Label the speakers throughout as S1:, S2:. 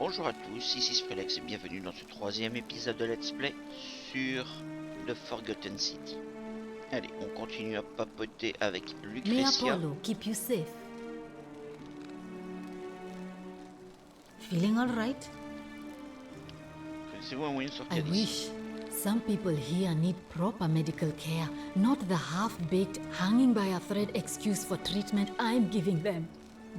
S1: Bonjour à tous, ici Sprullex et bienvenue dans ce troisième épisode de Let's Play sur The Forgotten City. Allez, on continue à papoter avec
S2: May
S1: Lucretia.
S2: Apollo keep you safe. Feeling all right?
S1: Connaissez-vous un moyen de
S2: I
S1: sortir d'ici?
S2: wish. Some people here need proper medical care, not the half-baked, hanging by a thread excuse for treatment I'm giving them.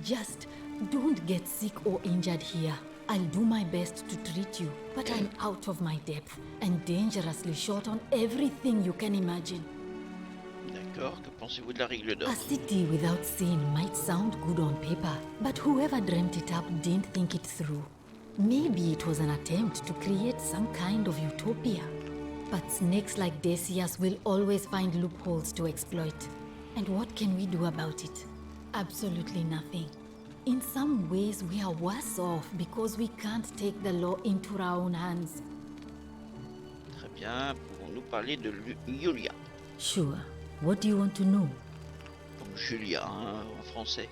S2: Just don't get sick or injured here. I'll do my best to treat you, but I'm out of my depth and dangerously short on everything you can imagine.
S1: D'accord, que pensez-vous de la règle d'or?
S2: A city without sin might sound good on paper, but whoever dreamt it up didn't think it through. Maybe it was an attempt to create some kind of utopia. But snakes like Decius will always find loopholes to exploit. And what can we do about it? Absolutely nothing. In some ways, we are worse off because we can't take the law into our own hands.
S1: Très bien, pouvons-nous parler de Julia?
S2: Sure. What do you want to know?
S1: Comme Julia, hein, en français.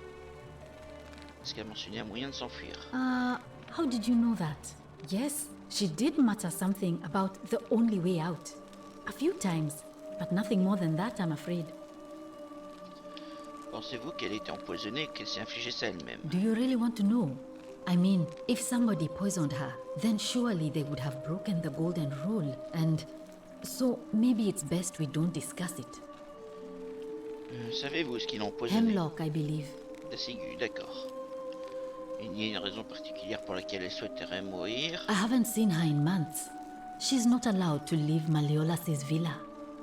S1: Est-ce qu'elle a mentionné un moyen de s'enfuir?
S2: How did you know that? Yes, she did mutter something about the only way out. A few times, but nothing more than that, I'm afraid.
S1: Pensez-vous qu'elle était empoisonnée et qu'elle s'est infligée ça elle-même?
S2: Do you really want to know? I mean, if somebody poisoned her, then surely they would have broken the golden rule, and so maybe it's best we don't discuss it.
S1: Savez-vous ce qui l'a empoisonnée?
S2: Hemlock, I believe.
S1: La ciguë, d'accord. Il n'y a une raison particulière pour laquelle elle souhaiterait mourir.
S2: I haven't seen her in months. She's not allowed to leave Malleolas' villa,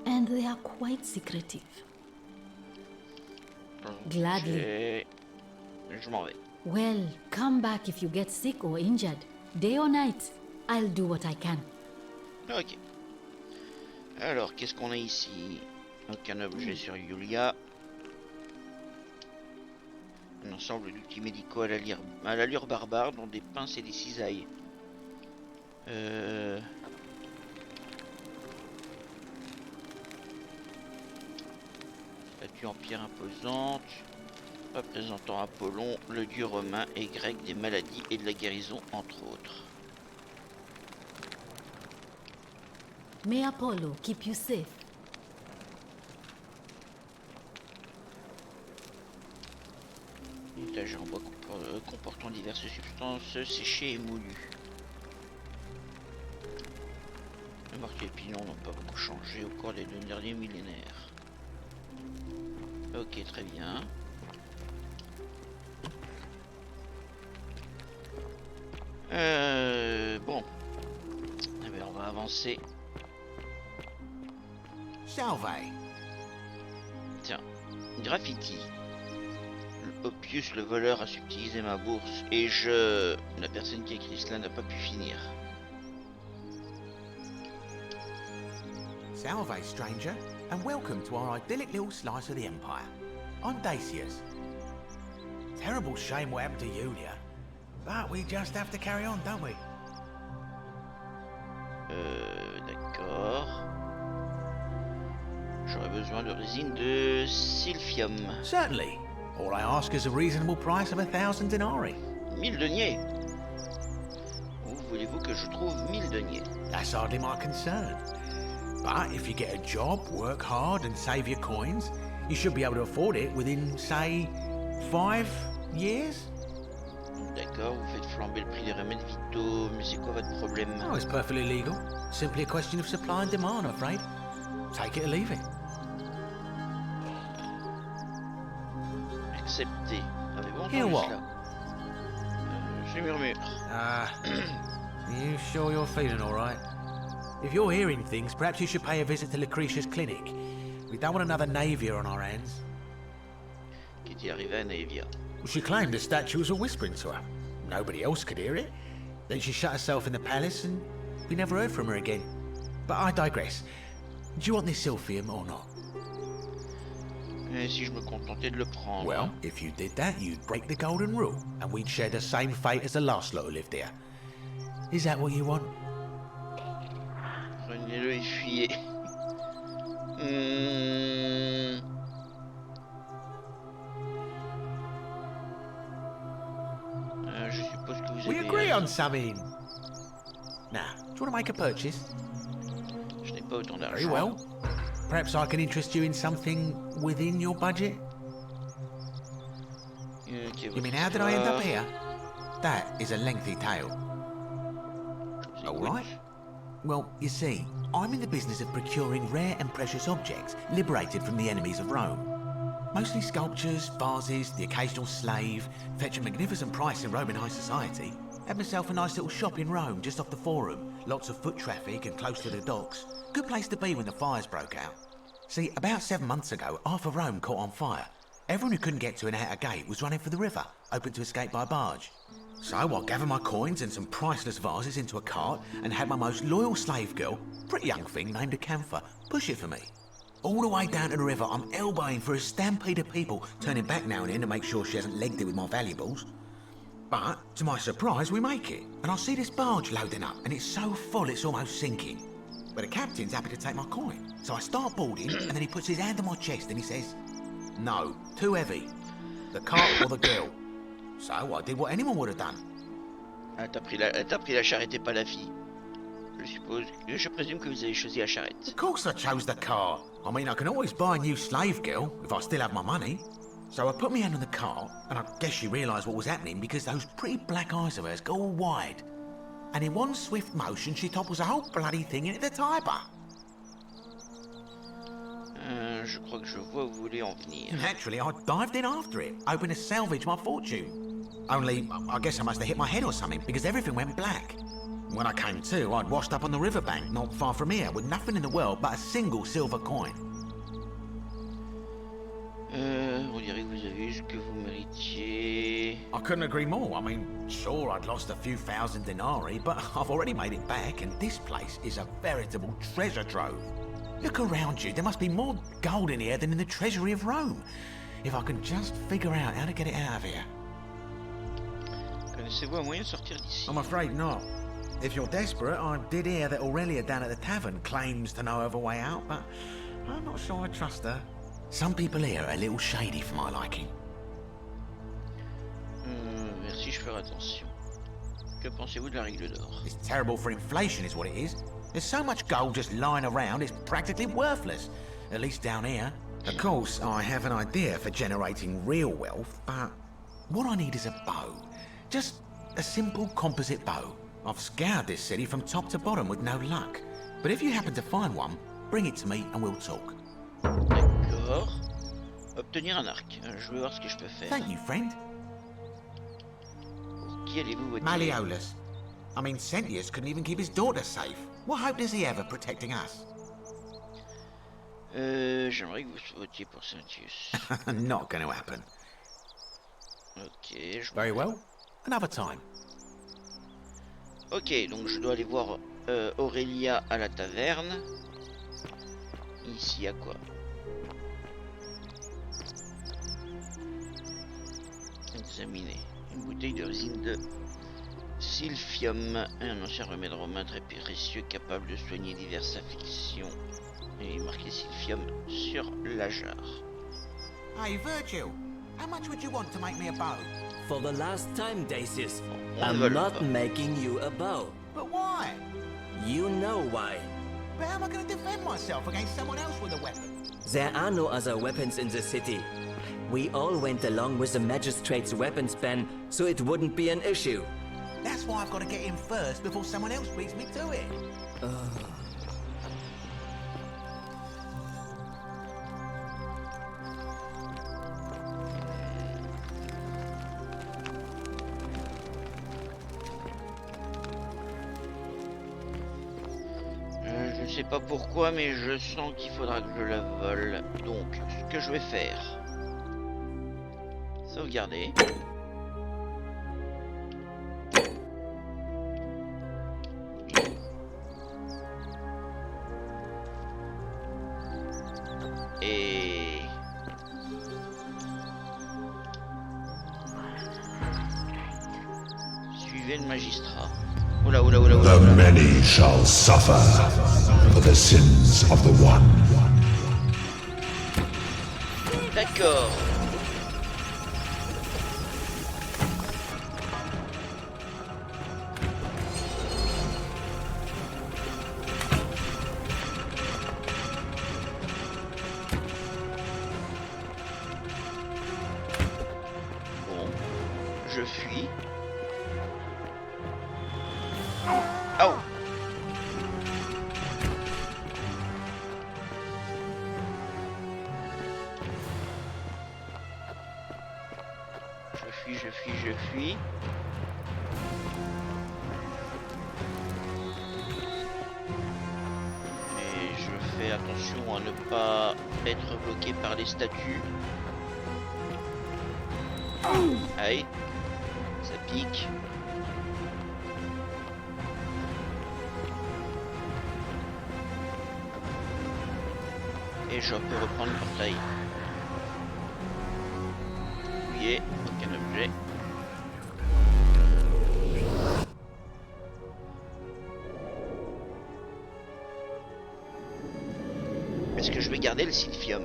S2: and they are quite secretive. Gladly.
S1: Je m'en vais.
S2: Well, come back if you get sick or injured. Day or night, I'll do what I can.
S1: Ok. Alors, qu'est-ce qu'on a ici? Aucun objet sur Julia. Un ensemble d'outils médicaux à l'allure barbare, dont des pinces et des cisailles. Statue en pierre imposante, représentant Apollon, le dieu romain et grec des maladies et de la guérison, entre autres.
S2: May Apollo keep you safe.
S1: Étage en bois comportant diverses substances séchées et moulues. Le marteau et le pilon n'ont pas beaucoup changé au cours des 2 derniers millénaires. Ok, très bien. Bon. Eh bien, on va avancer.
S3: Salve.
S1: Tiens, graffiti. Oppius le voleur a subtilisé ma bourse et la personne qui a écrit cela n'a pas pu finir.
S3: Salve, stranger, and welcome to our idyllic little slice of the Empire. I'm Decius. Terrible shame what happened to Julia, but we just have to carry on, don't we?
S1: D'accord. J'aurais besoin de résine de sylphium.
S3: Certainly. All I ask is a reasonable price of 1,000 denarii.
S1: 1000 deniers. Où voulez-vous que je trouve 1000 deniers?
S3: That's hardly my concern. But if you get a job, work hard and save your coins, you should be able to afford it within, say, 5 years?
S1: D'accord, vous faites flamber le prix des remèdes vitaux, mais c'est quoi votre problème?
S3: Oh, it's perfectly legal. Simply a question of supply and demand, I'm afraid. Take it or leave it.
S1: Accepté. Avez-vous
S3: Hear
S1: entendu
S3: what?
S1: cela? Je murmure.
S3: You sure you're feeling all right? If you're hearing things, perhaps you should pay a visit to Lucretia's clinic. We don't want another Navia on our hands.
S1: Qu'est-il arrivé à Naevia?
S3: She claimed the statues were whispering to her. Nobody else could hear it. Then she shut herself in the palace and we never heard from her again. But I digress. Do you want this silphium or not?
S1: Et si je me contentais de le prendre?
S3: Well, if you did that, you'd break the golden rule, and we'd share the same fate as the last lot who lived here. Is that what you want?
S1: Prenez-le et fuyez. Je suppose que vous
S3: We
S1: avez...
S3: agree agree on something. Now, do you want to make a purchase?
S1: Je n'ai pas autant
S3: Very
S1: d'argent.
S3: well. Perhaps I can interest you in something within your budget?
S1: Ok,
S3: You
S1: votre
S3: mean, how did I end up
S1: histoire.
S3: here? That is a lengthy tale.
S1: Je vous
S3: All
S1: écoute.
S3: right. Well, you see, I'm in the business of procuring rare and precious objects liberated from the enemies of Rome. Mostly sculptures, vases, the occasional slave, fetch a magnificent price in Roman high society. Had myself a nice little shop in Rome, just off the Forum. Lots of foot traffic and close to the docks. Good place to be when the fires broke out. See, about 7 months ago, half of Rome caught on fire. Everyone who couldn't get to an outer gate was running for the river, open to escape by barge. So I gathered my coins and some priceless vases into a cart and had my most loyal slave girl, pretty young thing named Acantha, push it for me. All the way down to the river, I'm elbowing for a stampede of people, turning back now and then to make sure she hasn't legged it with my valuables. But, to my surprise, we make it, and I see this barge loading up, and it's so full it's almost sinking. But the captain's happy to take my coin, so I start boarding, and then he puts his hand on my chest and he says, "No, too heavy. The cart or the girl." So I did what anyone would have done.
S1: Ah, t'as pris la charrette et pas la fille. Je présume que vous avez choisi la charrette.
S3: Of course I chose the cart. I mean, I can always buy a new slave girl if I still have my money. So I put my hand on the cart, and I guess she realised what was happening because those pretty black eyes of hers go all wide. And in one swift motion, she topples the whole bloody thing into the Tiber.
S1: Je crois que je vois où vous voulez en venir.
S3: Naturally, I dived in after it, hoping to salvage my fortune. Only, I guess I must have hit my head or something, because everything went black. When I came to, I'd washed up on the riverbank, not far from here, with nothing in the world but a single silver coin.
S1: On dirait que vous avez eu ce que vous méritiez.
S3: I couldn't agree more. I mean, sure, I'd lost a few thousand denarii, but I've already made it back, and this place is a veritable treasure trove. Look around you. There must be more gold in here than in the treasury of Rome. If I can just figure out how to get it out of here.
S1: Connaissez-vous un moyen de sortir d'ici?
S3: I'm afraid not. If you're desperate, I did hear that Aurelia down at the tavern claims to know of a way out, but I'm not sure I trust her. Some people here are a little shady for my liking.
S1: Merci, je ferai attention. Que pensez-vous de la règle d'or?
S3: It's terrible for inflation is what it is. There's so much gold just lying around, it's practically worthless. At least down here. Of course, I have an idea for generating real wealth, but what I need is a bow. Just a simple composite bow. I've scoured this city from top to bottom with no luck. But if you happen to find one, bring it to me and we'll talk.
S1: D'accord. Obtenir un arc. Je vais voir ce que je peux faire.
S3: Thank you, friend.
S1: Qui allez-vous voter?
S3: Malleolus. I mean, Sentius couldn't even keep his daughter safe. What hope does he have of protecting us?
S1: J'aimerais que vous votiez pour Sentius.
S3: Not going to happen.
S1: Ok, je...
S3: Very well. Another time.
S1: Ok, donc je dois aller voir Aurelia à la taverne. Ici, à quoi? Examiner. Une bouteille de résine de Silphium, un ancien remède romain très précieux capable de soigner diverses affections. Et marqué Silphium sur la jarre.
S3: Hey, Virgil, how much would you want to make me a bow?
S4: For the last time, Dacius,
S1: On
S4: I'm
S1: vole
S4: not
S1: pas.
S4: making you a bow.
S3: But why?
S4: You know why.
S3: But how am I going to defend myself against someone else with a weapon?
S4: There are no other weapons in the city. We all went along with the magistrate's weapons ban, so it wouldn't be an issue.
S3: That's why I've got to get in first before someone else beats me to it.
S1: Je ne sais pas pourquoi, mais je sens qu'il faudra que je la vole. Donc, ce que je vais faire... Sauvegarder. Et... Suivez le magistrat. Oula, oula, oula, oula,
S5: The
S1: oula.
S5: many shall suffer for the sins of the one.
S1: D'accord. fuis. Oh! Je fuis. Et je fais attention à ne pas être bloqué par les statues. Aïe, ça pique. Et je peux reprendre le portail. Fouiller, aucun objet. Est-ce que je vais garder le silphium?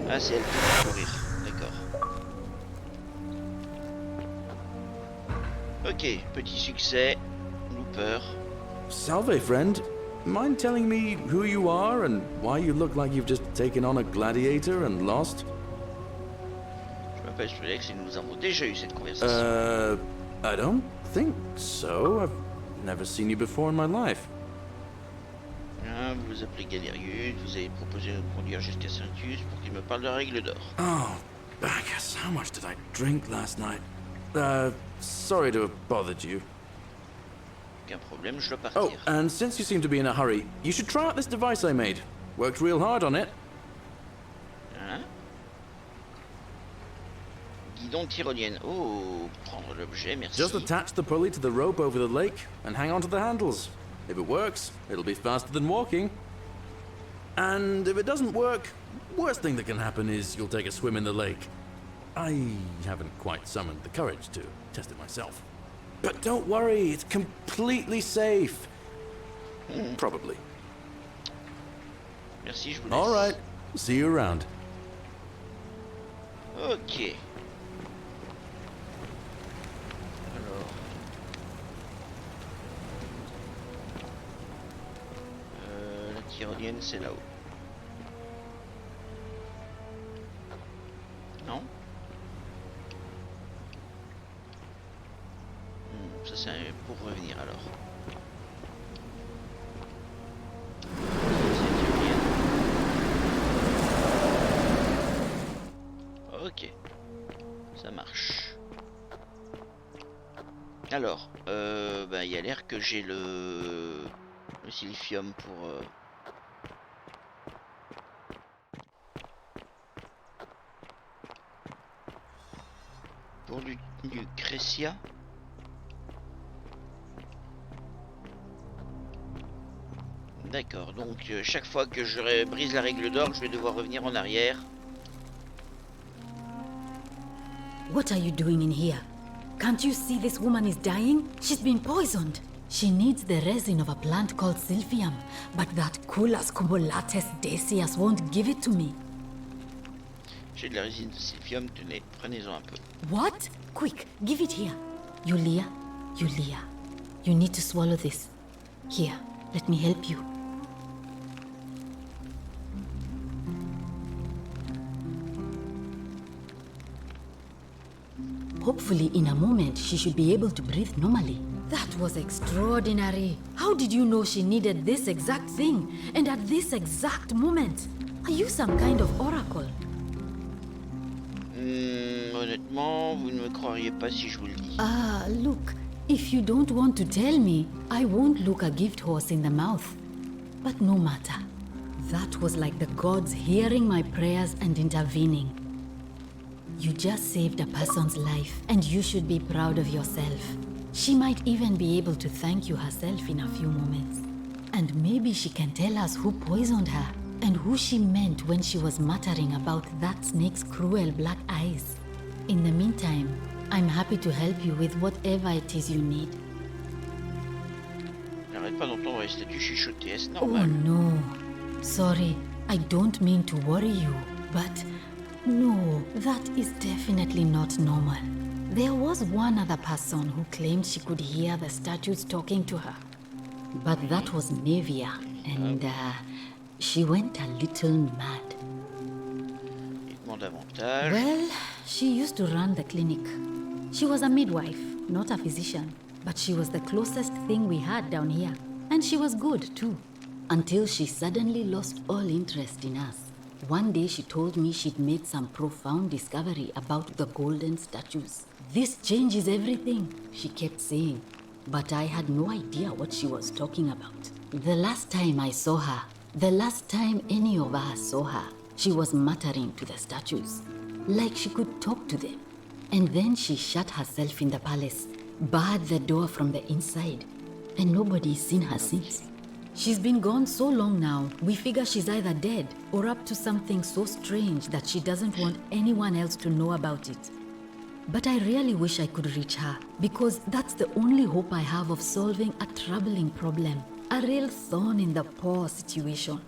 S1: Ah, c'est elle qui va courir. D'accord. Ok, petit succès. Looper.
S6: Salve, friend. Mind telling me who you are and why you look like you've just taken on a gladiator and lost?
S1: Je m'appelle Sprullex et nous avons déjà eu cette conversation.
S6: I don't think so. I've never seen you before in my life.
S1: Vous vous appelez Galerius, vous avez proposé de conduire jusqu'à Saintus pour qu'il me parle de la règle d'or.
S6: Oh, Bacchus, how much did I drink last night? Sorry to have bothered you.
S1: Aucun problème, je dois
S6: Oh,
S1: partir.
S6: and since you seem to be in a hurry, you should try out this device I made. Worked real hard on it.
S1: Hein? Guidon tyrolienne. Oh, prendre l'objet, merci.
S6: Just attach the pulley to the rope over the lake and hang on to the handles. If it works, it'll be faster than walking. And if it doesn't work, worst thing that can happen is you'll take a swim in the lake. I haven't quite summoned the courage to test it myself. But don't worry, it's completely safe. Probably.
S1: Merci, je vous laisse.
S6: All right, see you around.
S1: Ok. Alors. La tyrolienne, c'est là-haut. Non? Ça c'est pour revenir alors. Ok, ça marche. Alors, il y a l'air que j'ai le silphium pour du Lucretia. D'accord, donc chaque fois que je brise la règle d'or, je vais devoir revenir en arrière.
S2: What are you doing in here? Can't you see this woman is dying? She's been poisoned. She needs the resin of a plant called silphium, but that Culus cumulatus decius won't give it to me.
S1: J'ai de la résine de silphium, tenez, prenez-en un peu.
S2: What? Quick, give it here. Yulia, you need to swallow this. Here, let me help you. Hopefully, in a moment, she should be able to breathe normally. That was extraordinary. How did you know she needed this exact thing, and at this exact moment? Are you some kind of oracle?
S1: Honnêtement, vous ne me croiriez pas si je vous le dis.
S2: Ah, look, if you don't want to tell me, I won't look a gift horse in the mouth. But no matter. That was like the gods hearing my prayers and intervening. You just saved a person's life, and you should be proud of yourself. She might even be able to thank you herself in a few moments. And maybe she can tell us who poisoned her, and who she meant when she was muttering about that snake's cruel black eyes. In the meantime, I'm happy to help you with whatever it is you need.
S1: J'arrête pas d'entendre les statues chuchoter, est-ce
S2: Oh
S1: normal?
S2: no. Sorry, I don't mean to worry you, but no, that is definitely not normal. There was one other person who claimed she could hear the statues talking to her. But that was Nevia, and she went a little mad.
S1: Dites-moi davantage.
S2: Well, she used to run the clinic. She was a midwife, not a physician, but she was the closest thing we had down here. And she was good too. Until she suddenly lost all interest in us. One day she told me she'd made some profound discovery about the golden statues. This changes everything, she kept saying. But I had no idea what she was talking about. The last time I saw her, the last time any of us saw her, she was muttering to the statues, like she could talk to them. And then she shut herself in the palace, barred the door from the inside, and nobody's seen her since. She's been gone so long now, we figure she's either dead or up to something so strange that she doesn't want anyone else to know about it. But I really wish I could reach her, because that's the only hope I have of solving a troubling problem, a real thorn in the paw situation.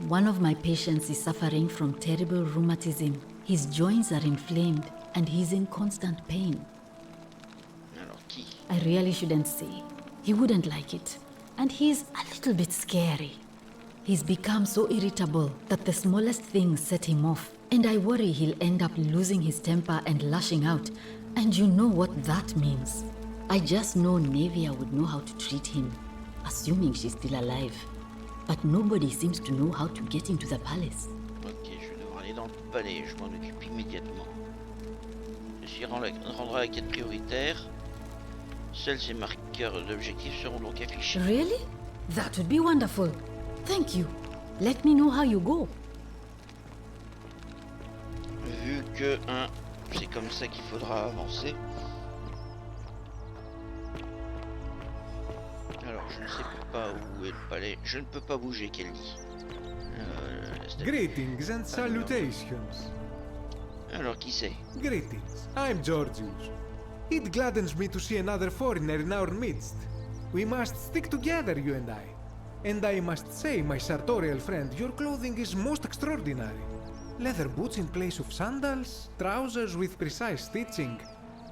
S2: One of my patients is suffering from terrible rheumatism. His joints are inflamed and he's in constant pain.
S1: Alors qui?
S2: I really shouldn't say. He wouldn't like it. And he's a little bit scary. He's become so irritable that the smallest things set him off. And I worry he'll end up losing his temper and lashing out. And you know what that means. I just know Nevia would know how to treat him, assuming she's still alive. But nobody seems to know how to get into the palace.
S1: Ok, je vais devoir aller dans le palais, je m'en occupe immédiatement. Je suis rendra la quête prioritaire. Seuls ces marqueurs d'objectifs seront donc affichés.
S2: Really? That would be wonderful. Thank you. Let me know how you go.
S1: Vu que c'est comme ça qu'il faudra avancer. Alors, je ne sais pas où est le palais. Je ne peux pas bouger, qu'elle dit.
S7: Greetings and salutations.
S1: Alors, qui c'est?
S7: Greetings. I'm Georgius. It gladdens me to see another foreigner in our midst. We must stick together, you and I. And I must say, my sartorial friend, your clothing is most extraordinary. Leather boots in place of sandals, trousers with precise stitching,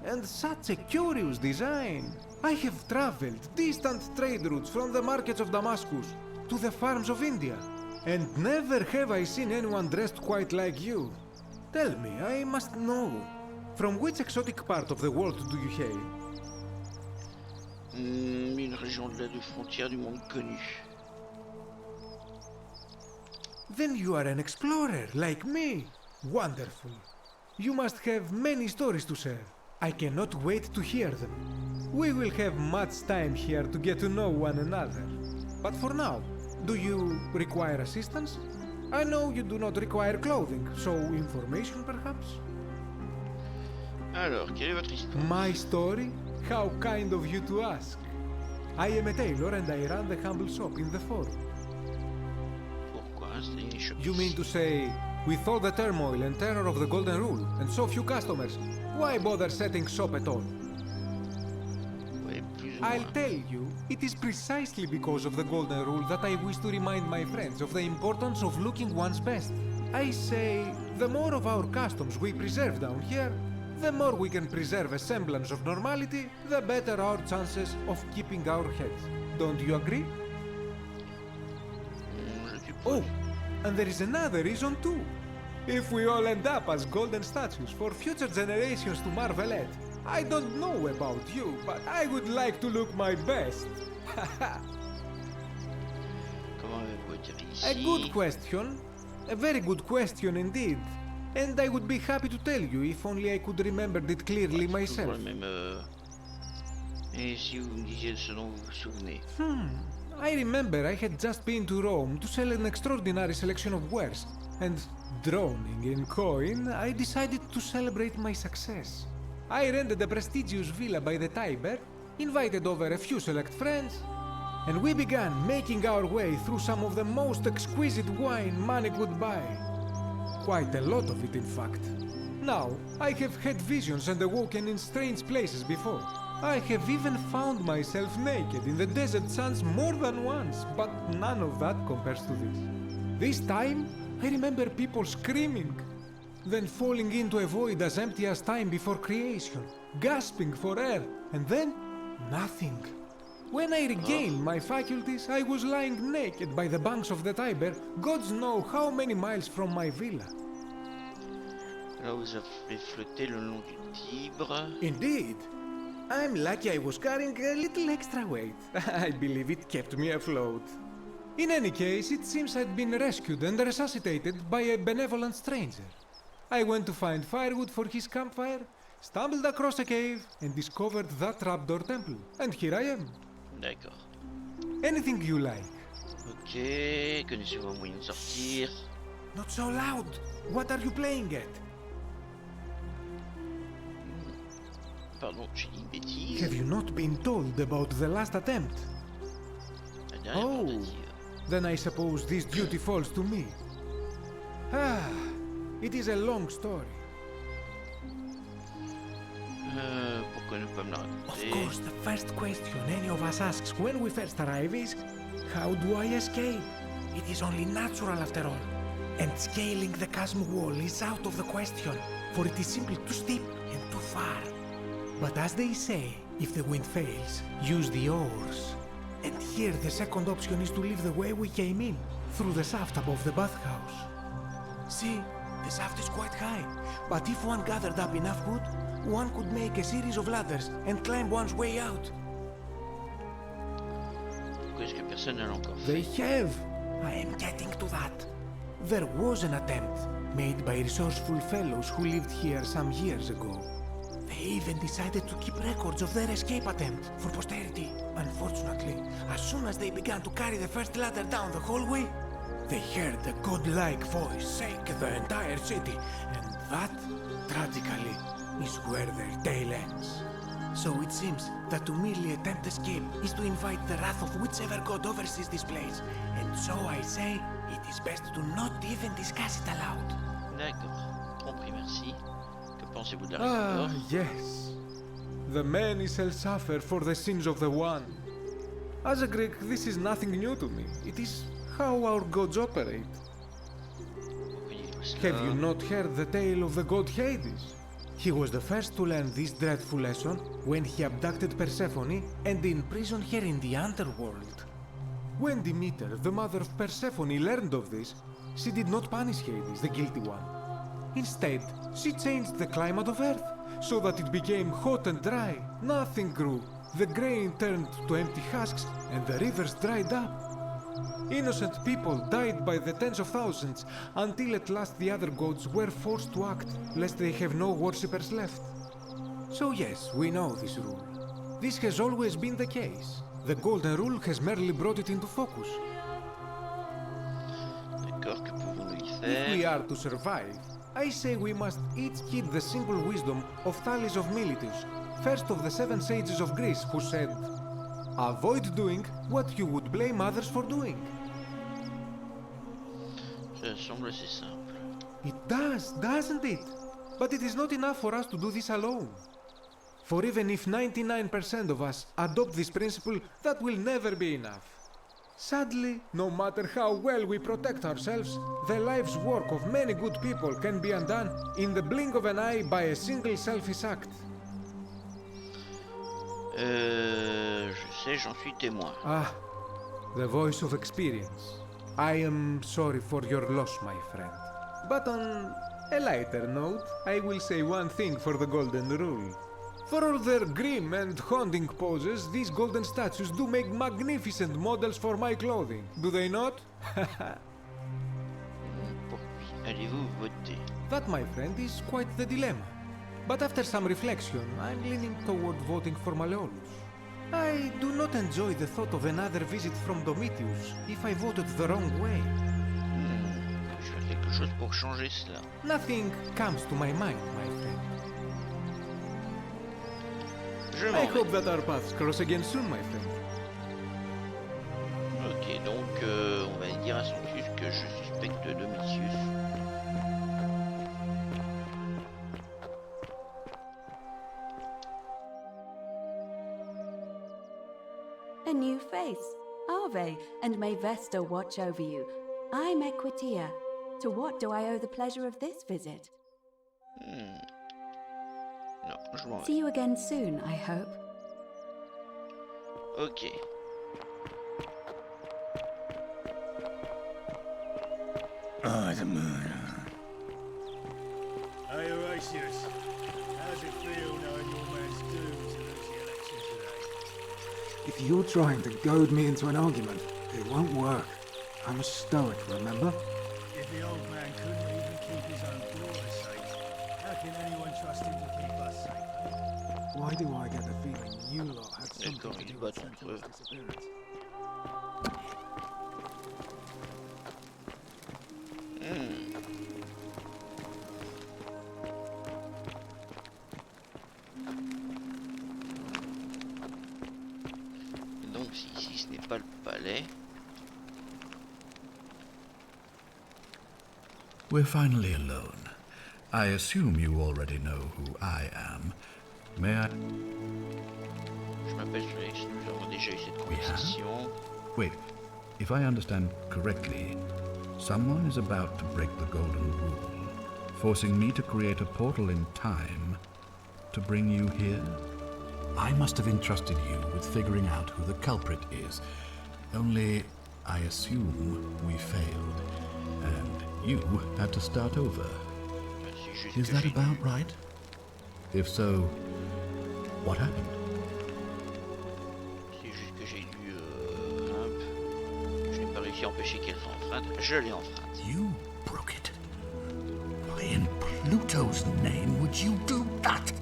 S7: and such a curious design. I have traveled distant trade routes from the markets of Damascus to the farms of India, and never have I seen anyone dressed quite like you. Tell me, I must know, from which exotic part of the world do you hail?
S1: Une région de la frontière du monde connu.
S7: Then you are an explorer, like me. Wonderful. You must have many stories to share. I cannot wait to hear them. We will have much time here to get to know one another. But for now, do you require assistance? I know you do not require clothing, so information perhaps?
S1: Alors, quelle est votre histoire?
S7: My story? How kind of you to ask. I am a tailor and I run the humble shop in the forum.
S1: Pourquoi installer les shops
S7: You mean
S1: ici?
S7: to say, with all the turmoil and terror of the Golden Rule, and so few customers, why bother setting shop at all?
S1: Ouais, plus ou
S7: I'll
S1: moins.
S7: tell you, it is precisely because of the Golden Rule that I wish to remind my friends of the importance of looking one's best. I say, the more of our customs we preserve down here, the more we can preserve a semblance of normality, the better our chances of keeping our heads. Don't you agree?
S1: Je suis pas.
S7: Oh, and there is another reason too. If we all end up as golden statues for future generations to marvel at, I don't know about you, but I would like to look my best.
S1: Comment avez-vous atterri ici?
S7: A good question. A very good question indeed. And I would be happy to tell you if only I could remember it clearly
S1: Ouais, c'est toujours
S7: myself.
S1: le même. Et si vous me disiez de ce dont vous vous souvenez?
S7: I remember I had just been to Rome to sell an extraordinary selection of wares, and drowning in coin, I decided to celebrate my success. I rented a prestigious villa by the Tiber, invited over a few select friends, and we began making our way through some of the most exquisite wine money could buy. Quite a lot of it, in fact. Now, I have had visions and awoken in strange places before. I have even found myself naked in the desert sands more than once, but none of that compares to this. This time, I remember people screaming, then falling into a void as empty as time before creation, gasping for air, and then nothing. When I regained my faculties, I was lying naked by the banks of the Tiber, gods know how many miles from my villa.
S1: Là, vous avez flotté le long du Tibre.
S7: Indeed. I'm lucky I was carrying a little extra weight. I believe it kept me afloat. In any case, it seems I'd been rescued and resuscitated by a benevolent stranger. I went to find firewood for his campfire, stumbled across a cave, and discovered that trapdoor temple. And here I am.
S1: D'accord.
S7: Anything you like.
S1: Ok, connaissez-vous un moyen de sortir?
S7: Not so loud. What are you playing at?
S1: Pardon, j'ai dit une bêtise.
S7: Have you not been told about the last attempt?
S1: La dernière
S7: Oh.
S1: tentative.
S7: Then I suppose this duty falls to me. Ah, it is a long story.
S1: Pourquoi ne pas me la
S7: Of
S1: raconter?
S7: course, the first question any of us asks when we first arrive is, how do I escape? It is only natural after all. And scaling the chasm wall is out of the question, for it is simply too steep and too far. But as they say, if the wind fails, use the oars. And here the second option is to leave the way we came in, through the shaft above the bathhouse. See, the shaft is quite high, but if one gathered up enough wood, one could make a series of ladders and climb one's way out.
S1: Pourquoi est-ce que personne ne l'a encore
S7: They
S1: fait?
S7: have. I am getting to that. There was an attempt made by resourceful fellows who lived here some years ago. They even decided to keep records of their escape attempt for posterity. Unfortunately, as soon as they began to carry the first ladder down the hallway, they heard a godlike voice shake the entire city, and that, tragically, is where their tale ends. So it seems that to merely attempt escape is to invite the wrath of whichever god oversees this place, and so I say it is best to not even discuss it aloud.
S1: D'accord. Compris, merci. Que pensez-vous de la règle d'or?
S7: Yes. The many shall suffer for the sins of the one. As a Greek, this is nothing new to me. It is how our gods operate.
S1: Pourquoi dites-vous cela?
S7: Have you not heard the tale of the god Hades? He was the first to learn this dreadful lesson when he abducted Persephone and imprisoned her in the underworld. When Demeter, the mother of Persephone, learned of this, she did not punish Hades, the guilty one. Instead, she changed the climate of Earth so that it became hot and dry. Nothing grew. The grain turned to empty husks and the rivers dried up. Innocent people died by the tens of thousands until at last the other gods were forced to act, lest they have no worshippers left. So yes, we know this rule. This has always been the case. The Golden Rule has merely brought it into focus.
S1: D'accord, que pouvons-nous y
S7: If we
S1: faire?
S7: are to survive, I say we must each heed the simple wisdom of Thales of Miletus, first of the 7 sages of Greece, who said, avoid doing what you would blame others for doing.
S1: Ça semble assez simple.
S7: It does, doesn't it? But it is not enough for us to do this alone. For even if 99% of us adopt this principle, that will never be enough. Sadly, no matter how well we protect ourselves, the life's work of many good people can be undone in the blink of an eye by a single selfish act.
S1: Je sais, j'en suis témoin.
S7: Ah, the voice of experience. I am sorry for your loss, my friend. But on a lighter note, I will say one thing for the Golden Rule. For all their grim and haunting poses, these golden statues do make magnificent models for my clothing, do they not?
S1: Pour qui allez-vous voter?
S7: That, my friend, is quite the dilemma. But after some reflection, I'm leaning toward voting for Malleolus. I do not enjoy the thought of another visit from Domitius if I voted the wrong way.
S1: Je vais faire quelque chose pour changer cela.
S7: Nothing comes to my mind, my friend.
S1: Je
S7: I
S1: m'en vais.
S7: hope that our paths cross again soon, my friend.
S1: Ok, donc on va dire à son fils que je suspecte Domitius.
S8: A new face. Ave, and may Vesta watch over you. I'm Equitia. To what do I owe the pleasure of this visit?
S1: Non, je m'en vais.
S8: See you again soon, I hope.
S1: Ok.
S5: Ah, the moon.
S9: I
S7: If you're trying to goad me into an argument, it won't work. I'm a stoic, remember?
S9: If the old man couldn't even keep his own daughter safe, how can anyone trust him to keep us safe?
S7: Why do I get the feeling you lot had something
S1: D'accord,
S7: to
S1: il
S7: do
S1: bat
S7: with
S1: entre
S7: Sentinel's
S1: eux.
S7: disappearance?
S1: Et donc, si ici ce n'est pas le palais.
S5: We're finally alone. I assume you already know who I am. May I...
S1: Je m'appelle Sprullex, nous avons déjà eu cette conversation.
S5: Wait, if I understand correctly, someone is about to break the golden rule, forcing me to create a portal in time to bring you here? I must have entrusted you with figuring out who the culprit is. Only, I assume we failed, and you had to start over.
S1: C'est juste
S5: Is
S1: que
S5: that
S1: j'ai
S5: about right? If so, what happened?
S1: C'est juste que j'ai dû... je n'ai pas réussi à empêcher qu'elle soit enfreinte. Je l'ai enfreinte.
S5: You broke it. Why in Pluto's name would you do that?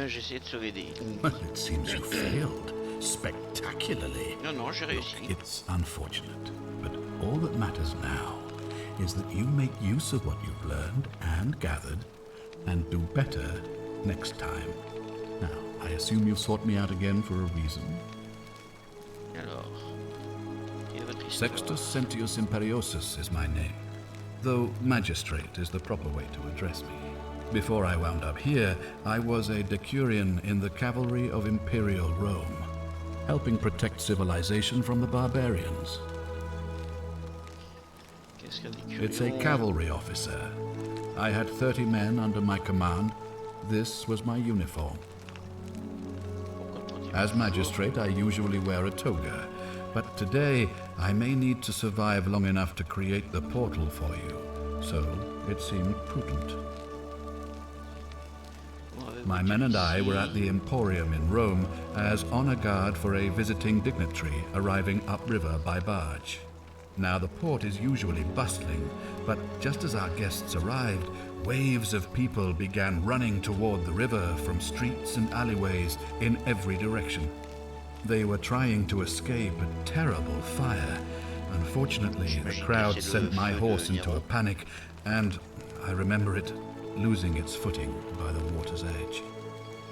S1: J'essaie de sauver des...
S5: Well, it seems you failed spectacularly.
S1: Non, non, j'ai réussi.
S5: It's unfortunate, but all that matters now is that you make use of what you've learned and gathered and do better next time. Now, I assume you've sought me out again for a reason.
S1: Alors... quelle est votre histoire?
S5: Sextus Sentius Imperiosus is my name, though magistrate is the proper way to address me. Before I wound up here, I was a decurion in the cavalry of Imperial Rome, helping protect civilization from the barbarians.
S1: Qu'est-ce qu'un décurion?
S5: It's a cavalry officer. I had 30 men under my command. This was my uniform. As magistrate, I usually wear a toga, but today I may need to survive long enough to create the portal for you, so it seemed prudent. My men and I were at the Emporium in Rome as honor guard for a visiting dignitary arriving upriver by barge. Now the port is usually bustling, but just as our guests arrived, waves of people began running toward the river from streets and alleyways in every direction. They were trying to escape a terrible fire. Unfortunately, the crowd sent my horse into a panic, and I remember it losing its footing by the water's edge.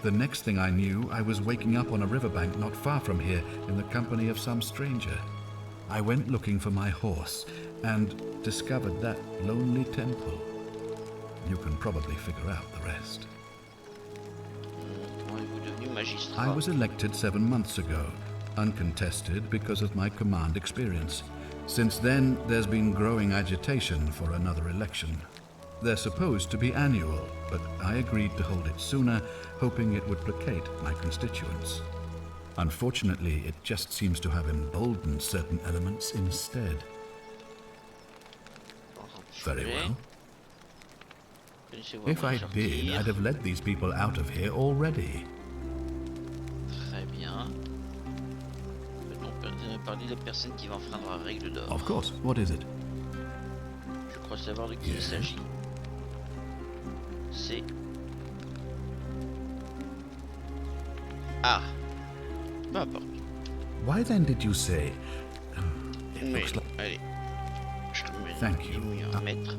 S5: The next thing I knew, I was waking up on a riverbank not far from here in the company of some stranger. I went looking for my horse and discovered that lonely temple. You can probably figure out the rest.
S1: Comment êtes-vous devenu magistrat?
S5: I was elected 7 months ago, uncontested because of my command experience. Since then, there's been growing agitation for another election. They're supposed to be annual, but I agreed to hold it sooner, hoping it would placate my constituents. Unfortunately, it just seems to have emboldened certain elements instead. Very well. If I did, I'd have led these people out of here already.
S1: Très bien. Peut-on parler de la personne qui va enfreindre la règle d'or?
S5: Of course. What is it?
S1: Je crois savoir de qui il s'agit. C'est... Ah. Peu importe.
S5: Why then did you say... it
S1: Oui,
S5: looks like...
S1: allez. Je remets
S5: Thank you.
S1: un mètre.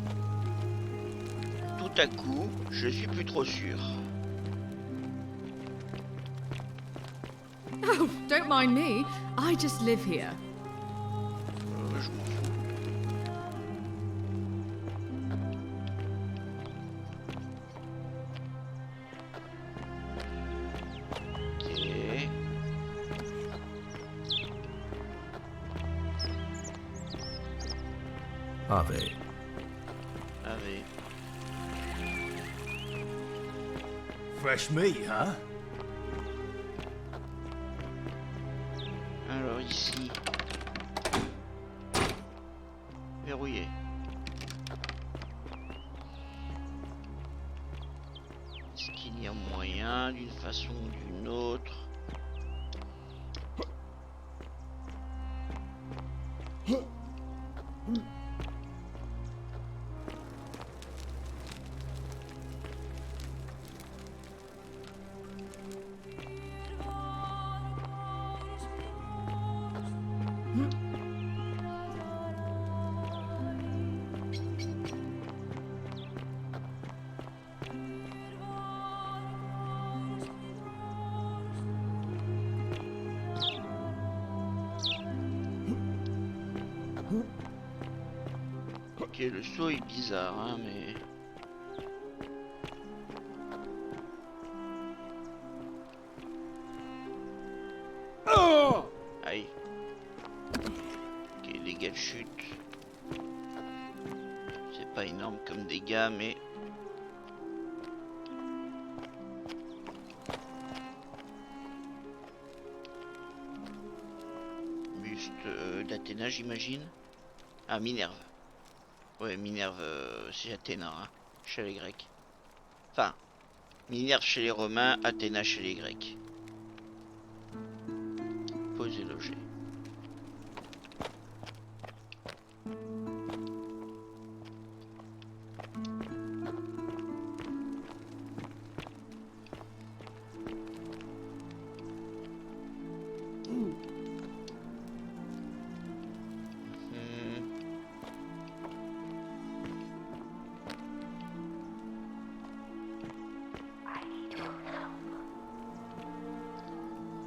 S1: Tout à coup, je suis plus trop sûr.
S10: Oh, don't mind me. I just live here.
S1: Je m'en fous. Ok.
S5: Ave.
S1: Allez.
S9: Fresh meat, huh?
S1: Alors ici. Verrouillé. Est-ce qu'il y a moyen, d'une façon ou d'une autre, le saut est bizarre, hein, mais... Aïe. Ok, dégâts de chute. C'est pas énorme comme dégâts, mais... Buste d'Athéna, j'imagine. Ah, Minerve. Ouais, Minerve, c'est Athéna, hein, chez les Grecs. Enfin, Minerve chez les Romains, Athéna chez les Grecs. Poser loger.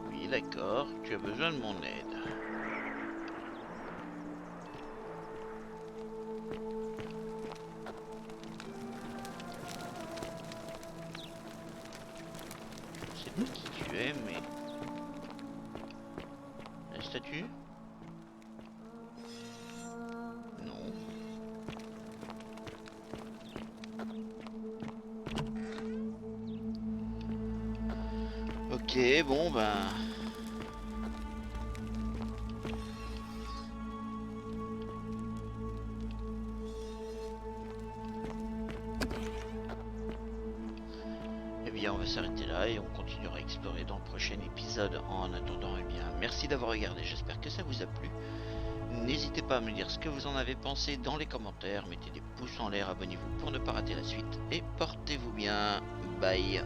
S1: Oui, d'accord, tu as besoin de mon aide. Je sais pas qui tu es, mais... La statue? Non. Ok, bon ben... Eh bien, on va s'arrêter là et on continuera à explorer dans le prochain épisode. En attendant, eh bien, merci d'avoir regardé, j'espère que ça vous a plu. N'hésitez pas à me dire ce que vous en avez pensé dans les commentaires, mettez des pouces en l'air, abonnez-vous pour ne pas rater la suite et portez-vous bien. Bye.